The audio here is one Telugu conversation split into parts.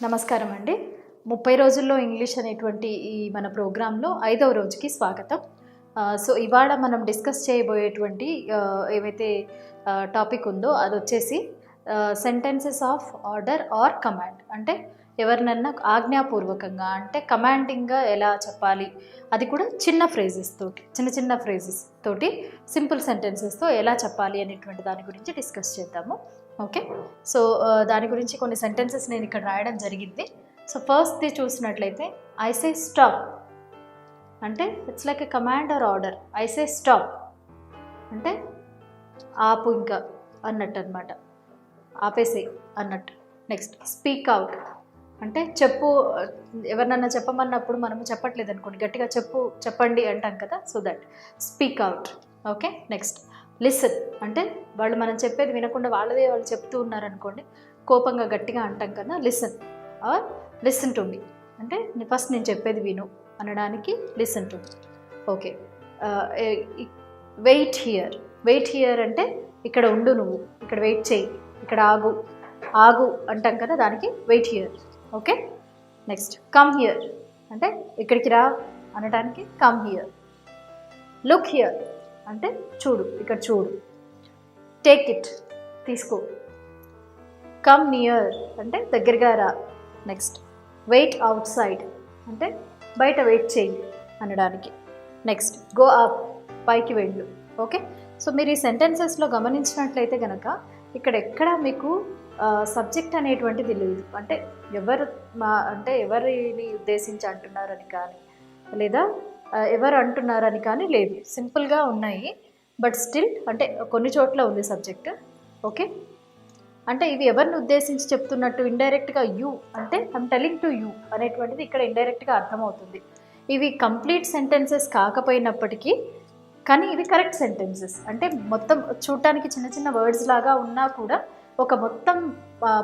నమస్కారం అండి. 30 రోజుల్లో ఇంగ్లీష్ అనేటువంటి ఈ మన ప్రోగ్రాంలో 5వ రోజుకి స్వాగతం. సో ఇవాళ మనం డిస్కస్ చేయబోయేటువంటి ఏవైతే టాపిక్ ఉందో అది వచ్చేసి sentences of order or command. అంటే ఎవరినన్నా ఆజ్ఞాపూర్వకంగా అంటే కమాండింగ్గా ఎలా చెప్పాలి, అది కూడా చిన్న ఫ్రేజెస్ తోటి, చిన్న ఫ్రేజెస్ తోటి సింపుల్ సెంటెన్సెస్తో ఎలా చెప్పాలి అనేటువంటి దాని గురించి డిస్కస్ చేద్దాము. ఓకే, సో దాని గురించి కొన్ని సెంటెన్సెస్ నేను ఇక్కడ రాయడం జరిగింది. సో ఫస్ట్ది చూసినట్లయితే ఐ సే స్టాప్ అంటే it's like a command or order. I say stop అంటే ఆపు ఇంకా అన్నట్టు అనమాట, ఆపేసే అన్నట్టు. నెక్స్ట్ స్పీక్ అవుట్ అంటే చెప్పు, ఎవరినన్నా చెప్పమన్నప్పుడు మనము చెప్పట్లేదు అనుకోండి, గట్టిగా చెప్పండి అంటాం కదా, so that speak out. Okay, next listen అంటే వాళ్ళు మనం చెప్పేది వినకుండా వాళ్ళు చెప్తూ ఉన్నారనుకోండి, కోపంగా గట్టిగా అంటాం కదా, listen or listen to me అంటే ఫస్ట్ నేను చెప్పేది విను అనడానికి listen to me. Okay, wait here అంటే ఇక్కడ ఉండు, నువ్వు ఇక్కడ వెయిట్ చేయి, ఇక్కడ ఆగు అంటాం కదా, దానికి wait here. Okay, next come here అంటే ఇక్కడికి రా అనడానికి కమ్ హియర్. లుక్ హియర్ అంటే చూడు, ఇక్కడ చూడు. టేక్ ఇట్ తీసుకో. కమ్ నియర్ అంటే దగ్గరగా రా. నెక్స్ట్ వెయిట్ అవుట్ సైడ్ అంటే బయట వెయిట్ చేయి అనడానికి. నెక్స్ట్ గో అప్ పైకి వెళ్ళు. ఓకే, సో మీరు ఈ సెంటెన్సెస్లో గమనించినట్లయితే కనుక ఇక్కడ ఎక్కడ మీకు సబ్జెక్ట్ అనేటువంటిది లేదు. అంటే ఎవరిని ఉద్దేశించి అంటున్నారని కానీ లేదా ఎవరు అంటున్నారని కానీ లేదు, సింపుల్గా ఉన్నాయి. బట్ స్టిల్ అంటే కొన్ని చోట్ల ఉంది సబ్జెక్ట్. ఓకే, అంటే ఇవి ఎవరిని ఉద్దేశించి చెప్తున్నట్టు, ఇండైరెక్ట్గా యూ అంటే ఐమ్ టెలింగ్ టు యూ అనేటువంటిది ఇక్కడ ఇండైరెక్ట్గా అర్థమవుతుంది. ఇవి కంప్లీట్ సెంటెన్సెస్ కాకపోయినప్పటికీ కానీ ఇవి కరెక్ట్ సెంటెన్సెస్. అంటే మొత్తం చూడటానికి చిన్న వర్డ్స్ లాగా ఉన్నా కూడా ఒక మొత్తం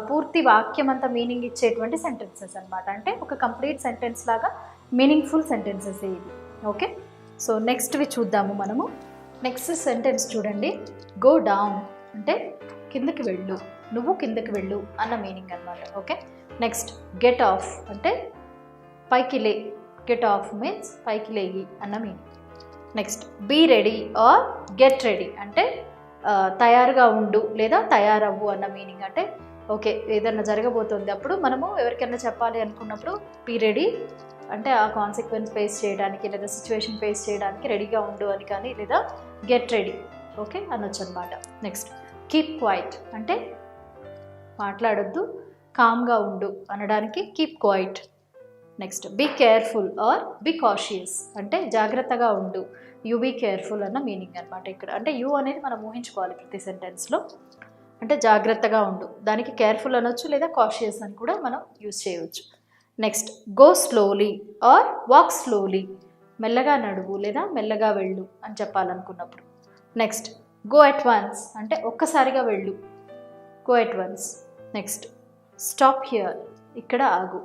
పూర్తి వాక్యం అంతా మీనింగ్ ఇచ్చేటువంటి సెంటెన్సెస్ అనమాట. అంటే ఒక కంప్లీట్ సెంటెన్స్ లాగా మీనింగ్ఫుల్ సెంటెన్సెస్ ఇవి. ఓకే, సో నెక్స్ట్వి చూద్దాము మనము. నెక్స్ట్ సెంటెన్స్ చూడండి, గో డౌన్ అంటే కిందకి వెళ్ళు, నువ్వు కిందకి వెళ్ళు అన్న మీనింగ్ అనమాట. ఓకే, నెక్స్ట్ గెట్ ఆఫ్ అంటే పైకి లే, గెట్ ఆఫ్ మీన్స్ పైకి లేయి అన్న meaning. Next be ready or get ready అంటే తయారుగా ఉండు లేదా తయారవ్వు అన్న మీనింగ్. అంటే ఓకే, ఏదన్నా జరగబోతుంది అప్పుడు మనము ఎవరికైనా చెప్పాలి అనుకున్నప్పుడు బీ రెడీ అంటే ఆ కాన్సిక్వెన్స్ ఫేస్ చేయడానికి లేదా సిచ్యువేషన్ ఫేస్ చేయడానికి రెడీగా ఉండు అని కానీ, లేదా గెట్ రెడీ ఓకే అనొచ్చు అనమాట. నెక్స్ట్ కీప్ క్వైట్ అంటే మాట్లాడొద్దు, కామ్గా ఉండు అనడానికి keep quiet. Next be careful or be cautious అంటే జాగ్రత్తగా ఉండు, యూ బీ కేర్ఫుల్ అన్న మీనింగ్ అనమాట ఇక్కడ. అంటే యూ అనేది మనం ఊహించుకోవాలి ప్రతి సెంటెన్స్లో. అంటే జాగ్రత్తగా ఉండు, దానికి కేర్ఫుల్ అనొచ్చు లేదా కాషియస్ అని కూడా మనం యూజ్ చేయవచ్చు. Next go slowly are walk slowly మెల్లగా నడువు లేదా మెల్లగా వెళ్ళు అని చెప్పాలనుకున్నప్పుడు. నెక్స్ట్ గో ఎట్ వన్స్ అంటే ఒక్కసారిగా వెళ్ళు, go at once. Next stop here ఇక్కడ ఆగు.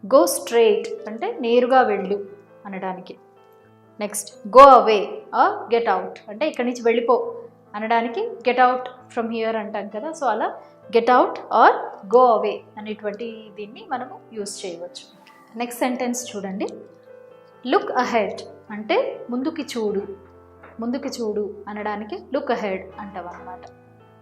గో స్ట్రైట్ అంటే నేరుగా వెళ్ళు అనడానికి. Next go away are get out అంటే ఇక్కడి నుంచి వెళ్ళిపో అనడానికి గెట్ అవుట్ ఫ్రమ్ హియర్ అంటాం కదా, సో అలా get out or go away అనేటువంటి దీన్ని మనము యూస్ చేయవచ్చు. నెక్స్ట్ సెంటెన్స్ చూడండి, లుక్ అహెడ్ అంటే ముందుకి చూడు అనడానికి లుక్ అహెడ్ అంటాం అన్నమాట.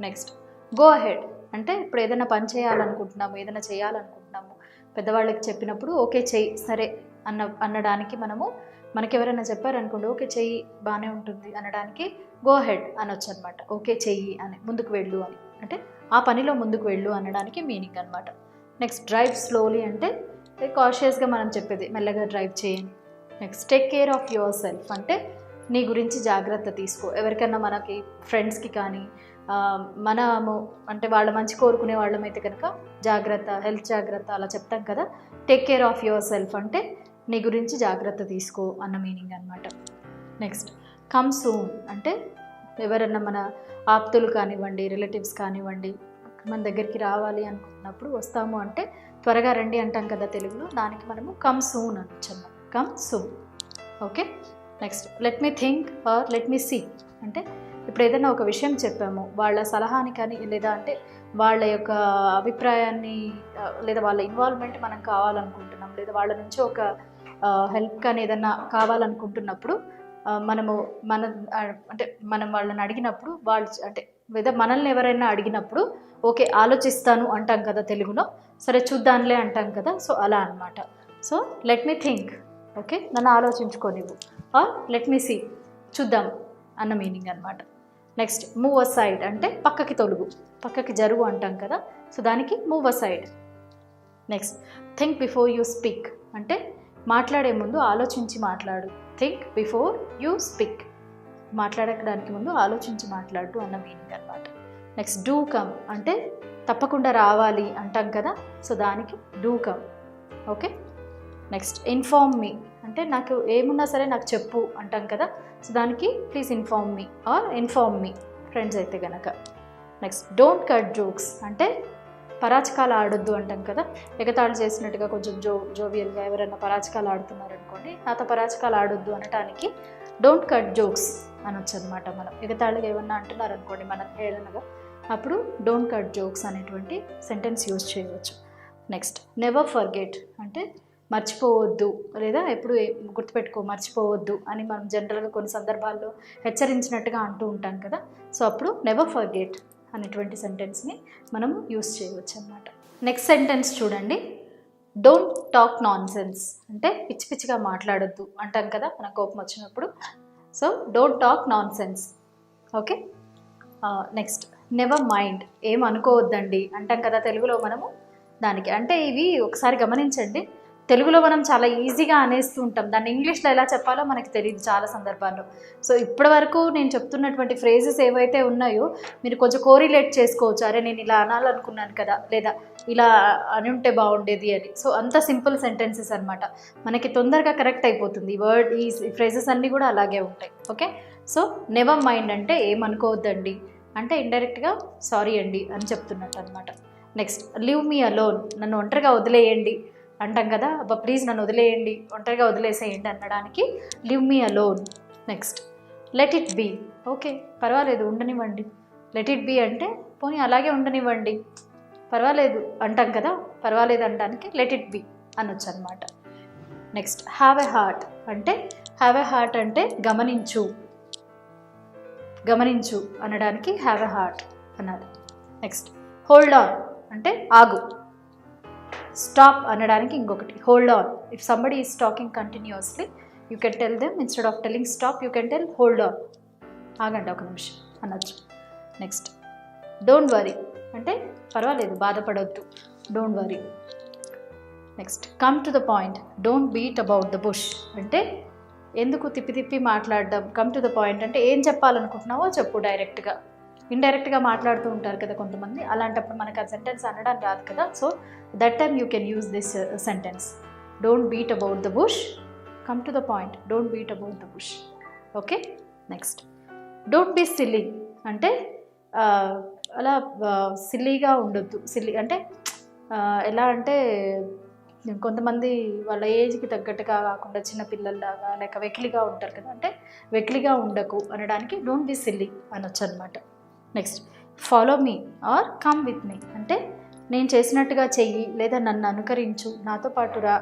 నెక్స్ట్ గో అహెడ్ అంటే ఇప్పుడు ఏదైనా పని చేయాలనుకుంటున్నాము, ఏదైనా చేయాలనుకుంటున్నాము, పెద్దవాళ్ళకి చెప్పినప్పుడు ఓకే చెయ్యి సరే అనడానికి మనకి ఎవరైనా చెప్పారనుకోండి, ఓకే చెయ్యి బాగానే ఉంటుంది అనడానికి గో హెడ్ అనొచ్చు అనమాట. ఓకే చెయ్యి అని, ముందుకు వెళ్ళు అని, అంటే ఆ పనిలో ముందుకు వెళ్ళు అనడానికి మీనింగ్ అనమాట. నెక్స్ట్ డ్రైవ్ స్లోలీ అంటే కాషియస్గా మనం చెప్పేది మెల్లగా డ్రైవ్ చేయండి. Next take care of your self అంటే నీ గురించి జాగ్రత్త తీసుకో. ఎవరికైనా మనకి ఫ్రెండ్స్కి కానీ మనము అంటే వాళ్ళ మంచి కోరుకునే వాళ్ళమైతే కనుక జాగ్రత్త, హెల్త్ జాగ్రత్త అలా చెప్తాం కదా. Take care of your self అంటే నీ గురించి జాగ్రత్త తీసుకో అన్న మీనింగ్ అనమాట. నెక్స్ట్ కమ్ సూన్ అంటే ఎవరన్నా మన ఆప్తులు కానివ్వండి, రిలేటివ్స్ కానివ్వండి, మన దగ్గరికి రావాలి అనుకున్నప్పుడు వస్తాము అంటే త్వరగా రండి అంటాం కదా తెలుగులో, దానికి మనము కమ్ సూన్ అనొచ్చు, come soon. Okay, next let me think or let me see అంటే ఇప్పుడు ఏదైనా ఒక విషయం చెప్పాము, వాళ్ళ సలహాని కానీ లేదా అంటే వాళ్ళ యొక్క అభిప్రాయాన్ని లేదా వాళ్ళ ఇన్వాల్వ్మెంట్ మనం కావాలనుకుంటున్నాం, లేదా వాళ్ళ నుంచి ఒక హెల్ప్ కానీ ఏదన్నా కావాలనుకుంటున్నప్పుడు మనం వాళ్ళని అడిగినప్పుడు వాళ్ళు అంటే లేదా మనల్ని ఎవరైనా అడిగినప్పుడు ఓకే ఆలోచిస్తాను అంటాం కదా తెలుగులో, సరే చూద్దాంలే అంటాం కదా. సో అలా అనమాట. So let me think, okay నన్ను ఆలోచించుకోనివ్వు, ఆర్ లెట్ మీ సీ చూద్దాం అన్న మీనింగ్ అనమాట. నెక్స్ట్ మూవ్ అసైడ్ అంటే పక్కకి తొలుగు, పక్కకి జరుగు అంటాం కదా, సో దానికి move aside. Next think before you speak అంటే మాట్లాడే ముందు ఆలోచించి మాట్లాడు. థింక్ బిఫోర్ యూ స్పీక్, మాట్లాడడానికి ముందు ఆలోచించి మాట్లాడు అన్న మీనింగ్ అనమాట. నెక్స్ట్ డూ కమ్ అంటే తప్పకుండా రావాలి అంటాం కదా, సో దానికి do come. Okay. Next inform me అంటే నాకు ఏమున్నా సరే నాకు చెప్పు అంటాం కదా, సో దానికి please inform me or inform me friends అయితే కనుక. నెక్స్ట్ డోంట్ కట్ జోక్స్ అంటే పరాచకాలు ఆడొద్దు అంటాం కదా, ఎగతాళి చేసినట్టుగా కొంచెం జోవియల్గా ఎవరైనా పరాచకాలు ఆడుతున్నారనుకోండి, నాతో పరాచకాలు ఆడొద్దు అనటానికి డోంట్ కట్ జోక్స్ అనొచ్చు అనమాట. మనం ఎగతాళిగా ఏమన్నా అంటున్నారనుకోండి మనం ఏదనగా, అప్పుడు డోంట్ కట్ జోక్స్ అనేటువంటి సెంటెన్స్ యూజ్ చేయవచ్చు. నెక్స్ట్ నెవర్ ఫర్గెట్ అంటే మర్చిపోవద్దు లేదా ఎప్పుడు గుర్తుపెట్టుకో మర్చిపోవద్దు అని మనం జనరల్గా కొన్ని సందర్భాల్లో హెచ్చరించినట్టుగా అంటూ ఉంటాం కదా, సో అప్పుడు నెవర్ ఫర్గెట్ అనేటువంటి సెంటెన్స్ని మనం యూస్ చేయవచ్చు అన్నమాట. నెక్స్ట్ సెంటెన్స్ చూడండి, డోంట్ టాక్ నాన్ సెన్స్ అంటే పిచ్చి పిచ్చిగా మాట్లాడొద్దు అంటాం కదా మనకు కోపం వచ్చినప్పుడు, so don't talk non sense. Okay. Next never mind ఏం అనుకోవద్దండి అంటాం కదా తెలుగులో మనము, దానికి అంటే ఇవి ఒకసారి గమనించండి, తెలుగులో మనం చాలా ఈజీగా అనేస్తూ ఉంటాం, దాన్ని ఇంగ్లీష్లో ఎలా చెప్పాలో మనకి తెలియదు చాలా సందర్భాల్లో. సో ఇప్పటి వరకు నేను చెప్తున్నటువంటి ఫ్రేజెస్ ఏవైతే ఉన్నాయో మీరు కొంచెం కోరిలేట్ చేసుకోవచ్చు, అరే నేను ఇలా అనాలనుకున్నాను కదా లేదా ఇలా అని ఉంటే బాగుండేది అని. సో అంత సింపుల్ సెంటెన్సెస్ అనమాట, మనకి తొందరగా కరెక్ట్ అయిపోతుంది. ఈ ఫ్రేజెస్ అన్నీ కూడా అలాగే ఉంటాయి. ఓకే. సో నెవర్ మైండ్ అంటే ఏమనుకోవద్దండి అంటే ఇండైరెక్ట్గా సారీ అండి అని చెప్తున్నట్టు అనమాట. నెక్స్ట్ లీవ్ మీ అలోన్ నన్ను ఒంటరిగా వదిలేయండి అంటాం కదా, అబ్బా ప్లీజ్ నన్ను వదిలేయండి ఒంటరిగా వదిలేసేయండి అనడానికి leave me alone. Next let it be okay పర్వాలేదు ఉండనివ్వండి, లెట్ ఇట్ బీ అంటే పోనీ అలాగే ఉండనివ్వండి పర్వాలేదు అంటాం కదా, పర్వాలేదు అనడానికి లెట్ ఇట్ బీ అనొచ్చు అనమాట. నెక్స్ట్ హ్యావ్ ఎ హార్ట్ అంటే హ్యావ్ ఎ హార్ట్ అంటే గమనించు అనడానికి హ్యావ్ ఎ హార్ట్ అన్నారు. నెక్స్ట్ హోల్డ్ ఆన్ అంటే ఆగు, స్టాప్ అనడానికి ఇంకొకటి hold on. If somebody is talking continuously you can tell them instead of telling stop you can tell hold on, ఆగండి ఒక నిమిషం అనొచ్చు. నెక్స్ట్ డోంట్ వరీ అంటే పర్వాలేదు బాధపడవద్దు, don't worry. Next come to the point don't beat about the bush అంటే ఎందుకు తిప్పి మాట్లాడడం, కమ్ టు ద పాయింట్ అంటే ఏం చెప్పాలనుకుంటున్నావో చెప్పు డైరెక్ట్గా. ఇండైరెక్ట్గా మాట్లాడుతూ ఉంటారు కదా కొంతమంది, అలాంటప్పుడు మనకు ఆ సెంటెన్స్ అనడం రాదు కదా, so that time you can use this sentence don't beat about the bush, come to the point don't beat about the bush. Okay. Next don't be silly అంటే అలా సిల్లీగా ఉండొద్దు. సిల్లీ అంటే ఎలా అంటే కొంతమంది వాళ్ళ ఏజ్కి తగ్గట్టుగా కాకుండా చిన్నపిల్లల్లాగా లేక వెకిలిగా ఉంటారు కదా, అంటే వెకిలిగా ఉండకు అనడానికి డోంట్ బీ సిల్లీ అనొచ్చు అనమాట. Next follow me or come with me అంటే నేను చేసినట్టుగా చెయ్యి లేదా నన్ను అనుకరించు నాతో పాటు రా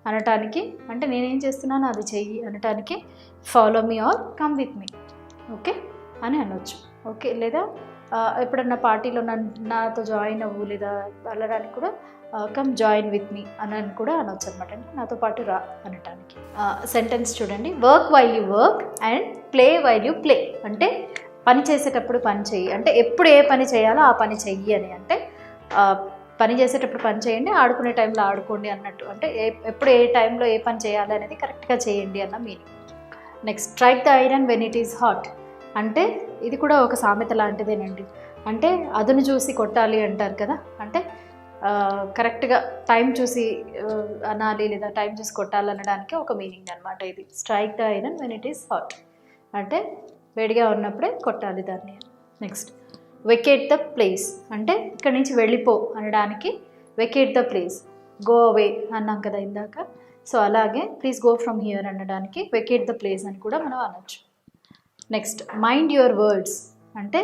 అనటానికి, అంటే నేనేం చేస్తున్నానో అది చెయ్యి అనటానికి follow me or come with me okay అని అనొచ్చు. ఓకే. లేదా ఎప్పుడన్నా పార్టీలో నాతో జాయిన్ అవ్వు లేదా వెళ్ళడానికి కూడా కమ్ జాయిన్ విత్ మీ అని కూడా అనొచ్చు అనమాట, అంటే నాతో పాటు రా అనటానికి. సెంటెన్స్ చూడండి, work while you work and play while you play అంటే పని చేసేటప్పుడు పని చెయ్యి అంటే ఎప్పుడు ఏ పని చేయాలో ఆ పని చెయ్యి అని, అంటే పని చేసేటప్పుడు పని చేయండి ఆడుకునే టైంలో ఆడుకోండి అన్నట్టు, అంటే ఎప్పుడు ఏ టైంలో ఏ పని చేయాలి అనేది కరెక్ట్గా చేయండి అన్న meaning. Next strike the iron when it is hot అంటే ఇది కూడా ఒక సామెత లాంటిదేనండి, అంటే అదును చూసి కొట్టాలి అంటారు కదా, అంటే కరెక్ట్గా టైం చూసి అనాలి లేదా టైం చూసి కొట్టాలి అనడానికి ఒక మీనింగ్ అనమాట ఇది. Strike the iron when it is hot అంటే వేడిగా ఉన్నప్పుడే కొట్టాలి దాన్ని. నెక్స్ట్ వెకేట్ ద ప్లేస్ అంటే ఇక్కడి నుంచి వెళ్ళిపో అనడానికి vacate the place, go away అన్నాం కదా ఇందాక, సో అలాగే ప్లీజ్ గో ఫ్రమ్ హియర్ అనడానికి వెకేట్ ద ప్లేస్ అని కూడా మనం అనొచ్చు. నెక్స్ట్ మైండ్ యువర్ వర్డ్స్ అంటే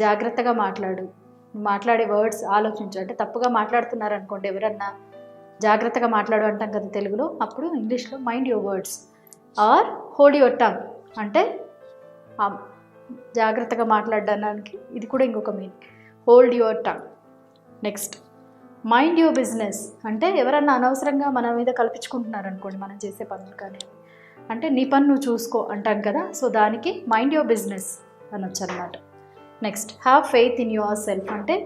జాగ్రత్తగా మాట్లాడు, మాట్లాడే వర్డ్స్ ఆలోచించు. అంటే తప్పుగా మాట్లాడుతున్నారు అనుకోండి ఎవరన్నా, జాగ్రత్తగా మాట్లాడు అంటాం కదా తెలుగులో, అప్పుడు ఇంగ్లీష్లో mind your words. Or hold your tongue అంటే జాగ్రత్తగా మాట్లాడడానికి ఇది కూడా ఇంకొక meaning, hold your tongue. Next mind your business అంటే ఎవరన్నా అనవసరంగా మన మీద కల్పించుకుంటున్నారు అనుకోండి మనం చేసే పనులు కానీ, అంటే నీ పని నువ్వు చూసుకో అంటాం కదా, సో దానికి మైండ్ యువర్ బిజినెస్ అనొచ్చు అనమాట. Next have faith in your self అంటే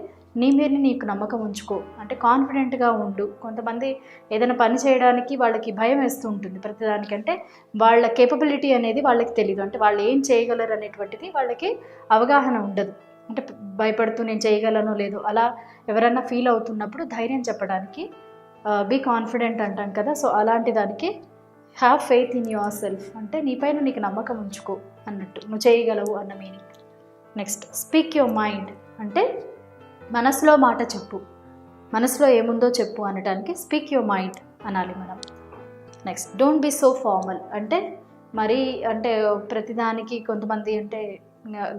నీ మీద నీకు నమ్మకం ఉంచుకో, అంటే కాన్ఫిడెంట్గా ఉండు. కొంతమంది ఏదైనా పని చేయడానికి వాళ్ళకి భయం వేస్తూ ఉంటుంది ప్రతిదానికంటే, వాళ్ళ కేపబిలిటీ అనేది వాళ్ళకి తెలియదు, అంటే వాళ్ళు ఏం చేయగలరు అనేటువంటిది వాళ్ళకి అవగాహన ఉండదు. అంటే భయపడుతూ నేను చేయగలను లేదు అలా ఎవరన్నా ఫీల్ అవుతున్నప్పుడు ధైర్యం చెప్పడానికి బీ కాన్ఫిడెంట్ అంటాం కదా, సో అలాంటి దానికి have faith in your self అంటే నీపైన నీకు నమ్మకం ఉంచుకో అన్నట్టు, నువ్వు చేయగలవు అన్న meaning. Next speak your mind అంటే మనసులో మాట చెప్పు, మనసులో ఏముందో చెప్పు అనడానికి స్పీక్ యువర్ మైండ్ అనాలి మనం. Next don't be so formal అంటే మరీ అంటే ప్రతిదానికి కొంతమంది అంటే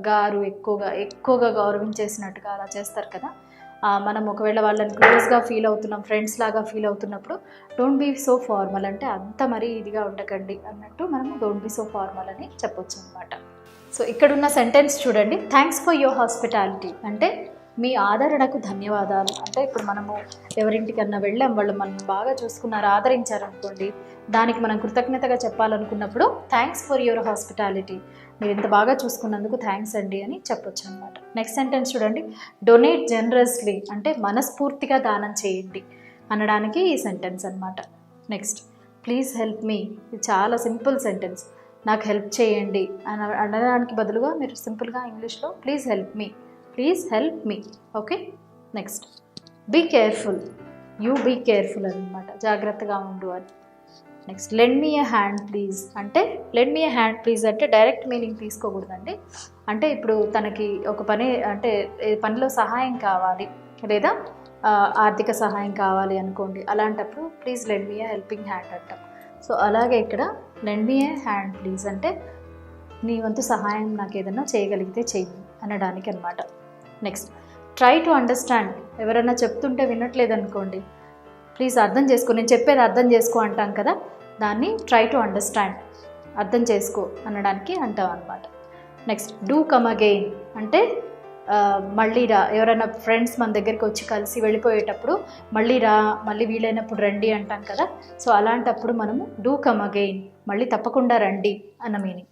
గారు ఎక్కువగా గౌరవించేసినట్టుగా అలా చేస్తారు కదా, మనం ఒకవేళ వాళ్ళని క్లోజ్గా ఫీల్ అవుతున్నాం, ఫ్రెండ్స్ లాగా ఫీల్ అవుతున్నప్పుడు డోంట్ బీ సో ఫార్మల్ అంటే అంత మరీ ఇదిగా ఉండకండి అన్నట్టు మనము డోంట్ బీ సో ఫార్మల్ అని చెప్పొచ్చు అనమాట. సో ఇక్కడున్న సెంటెన్స్ చూడండి, థ్యాంక్స్ ఫర్ యువర్ హాస్పిటాలిటీ అంటే మీ ఆదరణకు ధన్యవాదాలు. అంటే ఇప్పుడు మనము ఎవరింటికన్నా వెళ్ళాం, వాళ్ళు మనం బాగా చూసుకున్నారు, ఆదరించారనుకోండి, దానికి మనం కృతజ్ఞతగా చెప్పాలనుకున్నప్పుడు థ్యాంక్స్ ఫర్ యువర్ హాస్పిటాలిటీ, మీరు ఇంత బాగా చూసుకున్నందుకు థ్యాంక్స్ అండి అని చెప్పొచ్చు అనమాట. నెక్స్ట్ సెంటెన్స్ చూడండి, డొనేట్ జనరస్లీ అంటే మనస్ఫూర్తిగా దానం చేయండి అనడానికి ఈ సెంటెన్స్ అనమాట. నెక్స్ట్ ప్లీజ్ హెల్ప్ మీ, ఇది చాలా సింపుల్ సెంటెన్స్, నాకు హెల్ప్ చేయండి అనడానికి బదులుగా మీరు సింపుల్గా ఇంగ్లీష్లో please help me, please help me. Okay. Next be careful, you be careful అనమాట, జాగ్రత్తగా ఉండు అని. నెక్స్ట్ lend me a hand please అంటే lend me a hand please అంటే డైరెక్ట్ మీనింగ్ తీసుకోకూడదండి. అంటే ఇప్పుడు తనకి ఒక పని అంటే పనిలో సహాయం కావాలి లేదా ఆర్థిక సహాయం కావాలి అనుకోండి, అలాంటప్పుడు please lend me A helping hand అంటాం. సో అలాగే ఇక్కడ lend me a hand please అంటే నీ వంతు సహాయం నాకు ఏదైనా చేయగలిగితే చెయ్యి అనడానికి అనమాట. నెక్స్ట్ ట్రై టు అండర్స్టాండ్, ఎవరైనా చెప్తుంటే వినట్లేదు అనుకోండి, ప్లీజ్ అర్థం చేసుకో, నేను చెప్పేది అర్థం చేసుకో అంటాం కదా, దాన్ని ట్రై టు అండర్స్టాండ్, అర్థం చేసుకో అనడానికి అంటాం అనమాట. నెక్స్ట్ డూ కమ్ అగెయిన్ అంటే మళ్ళీ రా, ఎవరైనా ఫ్రెండ్స్ మన దగ్గరికి వచ్చి కలిసి వెళ్ళిపోయేటప్పుడు మళ్ళీ రా, మళ్ళీ వీలైనప్పుడు రండి అంటాం కదా, సో అలాంటప్పుడు మనము డూ కమ్ అగెయిన్, మళ్ళీ తప్పకుండా రండి అన్న meaning.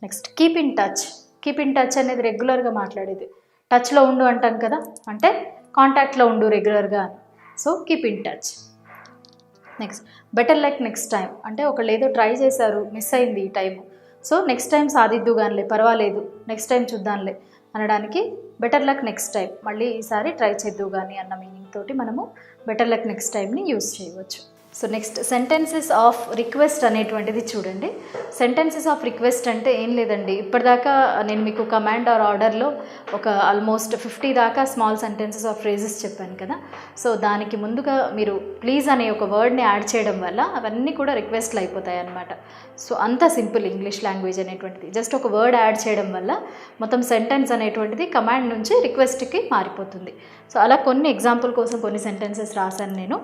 Next keep in touch, keep in touch అనేది రెగ్యులర్గా మాట్లాడేది, టచ్లో ఉండు అంటాం కదా, అంటే కాంటాక్ట్లో ఉండు రెగ్యులర్గా, so keep in touch. Next better luck next time అంటే ఒకళ్ళు ఏదో ట్రై చేశారు, మిస్ అయింది ఈ టైం, సో నెక్స్ట్ టైం సాధిద్దు కానిలే, పర్వాలేదు నెక్స్ట్ టైం చూద్దాంలే అనడానికి బెటర్ లక్ నెక్స్ట్ టైం, మళ్ళీ ఈసారి ట్రై చేద్దు కానీ అన్న మీనింగ్ తోటి మనము బెటర్ లక్ నెక్స్ట్ టైంని యూస్ చేయవచ్చు. So next sentences of request అనేటువంటిది చూడండి. సెంటెన్సెస్ ఆఫ్ రిక్వెస్ట్ అంటే ఏం లేదండి, ఇప్పటిదాకా నేను మీకు కమాండ్ ఆర్ ఆర్డర్లో ఒక ఆల్మోస్ట్ 50 దాకా స్మాల్ సెంటెన్సెస్ ఆఫ్ ఫ్రేజెస్ చెప్పాను కదా, సో దానికి ముందుగా మీరు ప్లీజ్ అనే ఒక వర్డ్ని యాడ్ చేయడం వల్ల అవన్నీ కూడా రిక్వెస్ట్లు అయిపోతాయి అన్నమాట. సో అంత సింపుల్ ఇంగ్లీష్ లాంగ్వేజ్ అనేటువంటిది, జస్ట్ ఒక వర్డ్ యాడ్ చేయడం వల్ల మొత్తం సెంటెన్స్ అనేటువంటిది కమాండ్ నుంచి రిక్వెస్ట్కి మారిపోతుంది. సో అలా కొన్ని ఎగ్జాంపుల్ కోసం కొన్ని సెంటెన్సెస్ రాశాను నేను.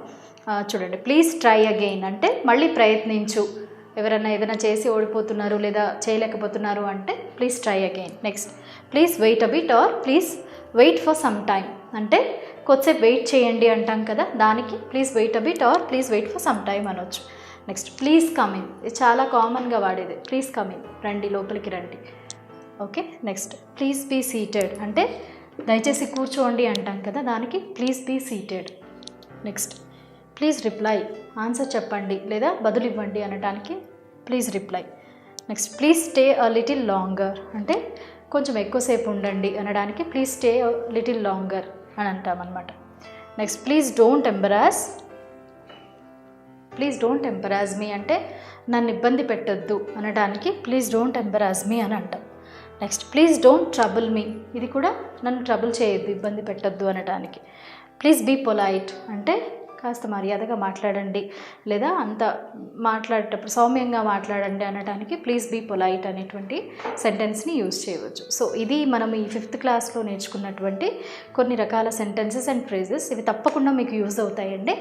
చూడండి, ప్లీజ్ ట్రై అగెయిన్ అంటే మళ్ళీ ప్రయత్నించు, ఎవరైనా ఏదైనా చేసి ఓడిపోతున్నారు లేదా చేయలేకపోతున్నారు అంటే please try again. Next please wait a bit or please wait for some time అంటే కొద్దిసేపు వెయిట్ చేయండి అంటాం కదా, దానికి please wait a bit or please wait for some time అనొచ్చు. నెక్స్ట్ ప్లీజ్ కమ్ ఇన్, ఇది చాలా కామన్గా వాడేది, ప్లీజ్ కమ్ ఇన్, రండి లోపలికి రండి. Okay. Next please be seated అంటే దయచేసి కూర్చోండి అంటాం కదా, దానికి please be seated. Next please reply, answer చెప్పండి లేదా బదులు ఇవ్వండి అనడానికి please reply. Next please stay a little longer అంటే కొంచెం ఎక్కువసేపు ఉండండి అనడానికి please stay a little longer అని అంటామన్నమాట. Next please don't embarrass, please don't embarrass me అంటే నన్ను ఇబ్బంది పెట్టొద్దు అనడానికి ప్లీజ్ డోంట్ ఎంబరాస్ మీ అని అంటాం. నెక్స్ట్ ప్లీజ్ డోంట్ ట్రబుల్ మీ, ఇది కూడా నన్ను ట్రబుల్ చేయొద్దు, ఇబ్బంది పెట్టొద్దు అనడానికి ప్లీజ్ బీ పొలైట్ అంటే కాస్త మర్యాదగా మాట్లాడండి, లేదా అంత మాట్లాడేటప్పుడు సౌమ్యంగా మాట్లాడండి అనడానికి ప్లీజ్ బీ పొలైట్ అనేటువంటి సెంటెన్స్ని యూజ్ చేయవచ్చు. సో ఇది మనం ఈ 5th క్లాస్లో నేర్చుకున్నటువంటి కొన్ని రకాల సెంటెన్సెస్ అండ్ ఫ్రేజెస్. ఇవి తప్పకుండా మీకు యూజ్ అవుతాయండి.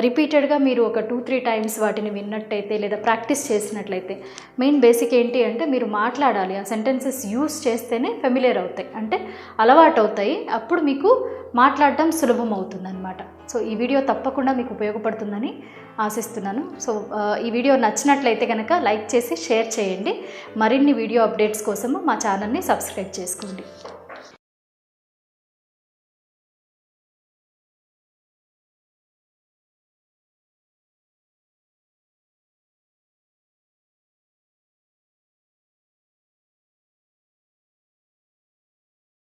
రిపీటెడ్గా మీరు ఒక 2-3 టైమ్స్ వాటిని విన్నట్టయితే లేదా ప్రాక్టీస్ చేసినట్లయితే, మెయిన్ బేసిక్ ఏంటి అంటే మీరు మాట్లాడాలి, ఆ సెంటెన్సెస్ యూజ్ చేస్తేనే ఫెమిలియర్ అవుతాయి, అంటే అలవాటు అవుతాయి. అప్పుడు మీకు మాట్లాడటం సులభం అవుతుందన్నమాట. సో ఈ వీడియో తప్పకుండా మీకు ఉపయోగపడుతుందని ఆశిస్తున్నాను. సో ఈ వీడియో నచ్చినట్లయితే కనుక లైక్ చేసి షేర్ చేయండి. మరిన్ని వీడియో అప్డేట్స్ కోసము మా ఛానల్ని సబ్స్క్రైబ్ చేసుకోండి.